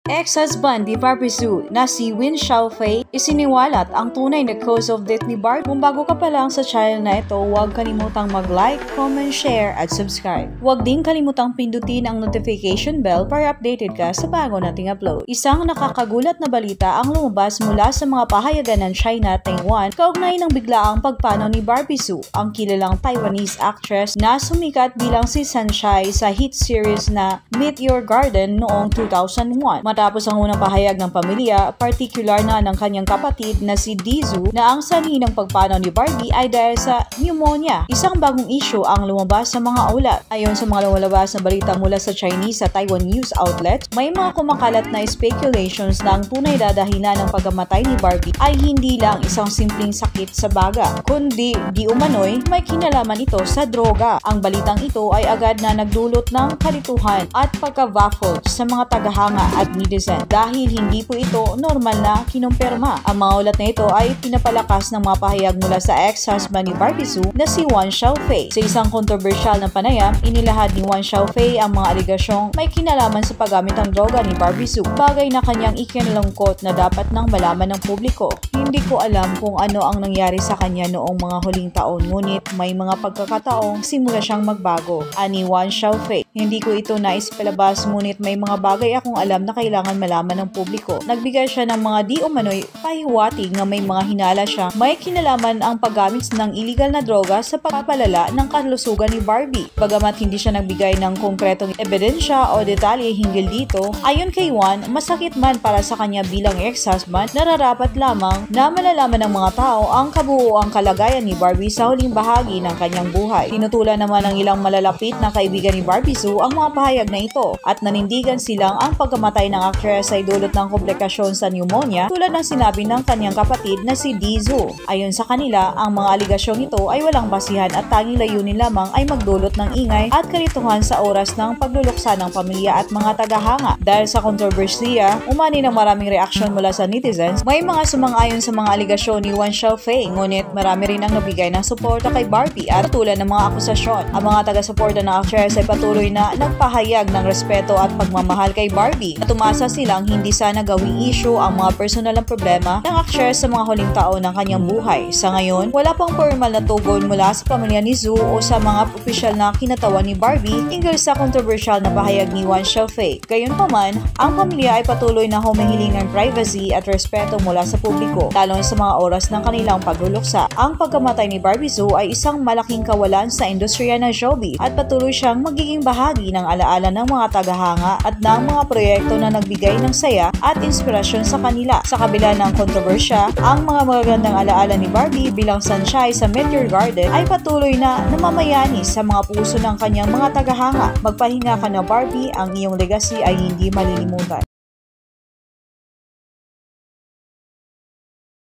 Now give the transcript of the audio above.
Ex-husband ni Barbie Hsu na si Win Xiaofei isiniwalat ang tunay na cause of death ni Barbie. Kung bago ka pa lang sa channel na ito, huwag kalimutang mag-like, comment, share at subscribe. Huwag din kalimutang pindutin ang notification bell para updated ka sa bago nating upload. Isang nakakagulat na balita ang lumabas mula sa mga pahayagan ng China at Taiwan kaugnay ng biglaang pagpanaw ni Barbie Hsu, ang kilalang Taiwanese actress na sumikat bilang si Sunshine sa hit series na Meet Your Garden noong 2001. Matapos ang unang pahayag ng pamilya, particular na ng kanyang kapatid na si Dizhu na ang sanhi ng pagpanaw ni Barbie ay dahil sa pneumonia. Isang bagong issue ang lumabas sa mga ulat. Ayon sa mga lumalabas na balita mula sa Chinese at Taiwan news outlet, may mga kumakalat na speculations na ang tunay na dahilan ng pagkamatay ni Barbie ay hindi lang isang simpleng sakit sa baga, kundi di umano'y may kinalaman ito sa droga. Ang balitang ito ay agad na nagdulot ng kalituhan at pagka-baffled sa mga tagahanga at netizen dahil hindi po ito normal na kinumpirma. Ang mga ulat na ito ay pinapalakas ng mga pahayag mula sa ex-husband ni Barbie Hsu na si Win Xiaofei. Sa isang kontrobersyal na panayam, inilahad ni Win Xiaofei ang mga aligasyong may kinalaman sa paggamit ng droga ni Barbie Hsu, bagay na kanyang ikinalungkot na dapat nang malaman ng publiko. Hindi ko alam kung ano ang nangyari sa kanya noong mga huling taon, ngunit may mga pagkakataong simula siyang magbago, ani Win Xiaofei. Hindi ko ito nais palabas, ngunit may mga bagay akong alam na kailangan malaman ng publiko. Nagbigay siya ng mga di umano'y pahiwatig na may mga hinala siya may kinalaman ang paggamit ng illegal na droga sa pagpapalala ng kalusugan ni Barbie. Bagamat hindi siya nagbigay ng konkretong ebidensya o detalye hinggil dito, ayon kay Win, masakit man para sa kanya bilang ex-husband, nararapat lamang na malalaman ng mga tao ang kabuuang kalagayan ni Barbie sa huling bahagi ng kanyang buhay. Tinutulan naman ng ilang malalapit na kaibigan ni Barbie Hsu ang mga pahayag na ito at nanindigan silang ang pagkamatay ng actress ay dulot ng komplikasyon sa pneumonia tulad ng sinabi ng kanyang kapatid na si Dizhu. Ayon sa kanila, ang mga aligasyong ito ay walang basihan at tanging layunin lamang ay magdulot ng ingay at kalituhan sa oras ng pagluluksa ng pamilya at mga tagahanga. Dahil sa kontrobersiya, umani ng maraming reaksyon mula sa netizens, may mga sumang-ayon sa mga aligasyon ni Win Xiaofei, ngunit marami rin ang nabigay ng suporta kay Barbie at tulad ng mga akusasyon. Ang mga taga-suporta ng actress ay patuloy na nagpahayag ng respeto at pagmamahal kay Barbie at umasa silang hindi sana gawing issue ang mga personal na problema ng actress sa mga huling taon ng kanyang buhay. Sa ngayon, wala pang formal na tugon mula sa pamilya ni Hsu o sa mga opisyal na kinatawan ni Barbie hinggil sa kontrobersyal na pahayag ni Win Xiaofei. Gayunpaman, ang pamilya ay patuloy na humihiling ng privacy at respeto mula sa publiko, lalo sa mga oras ng kanilang pagluluksa. Ang pagkamatay ni Barbie Hsu ay isang malaking kawalan sa industriya ng showbiz at patuloy siyang magiging bahagi ng alaala ng mga tagahanga at ng mga proyekto na nagbigay ng saya at inspirasyon sa kanila. Sa kabila ng kontrobersya, ang mga magagandang alaala ni Barbie bilang Sunshine sa Meet Your Garden ay patuloy na namamayani sa mga puso ng kanyang mga tagahanga. Magpahinga ka na Barbie, ang iyong legacy ay hindi malilimutan.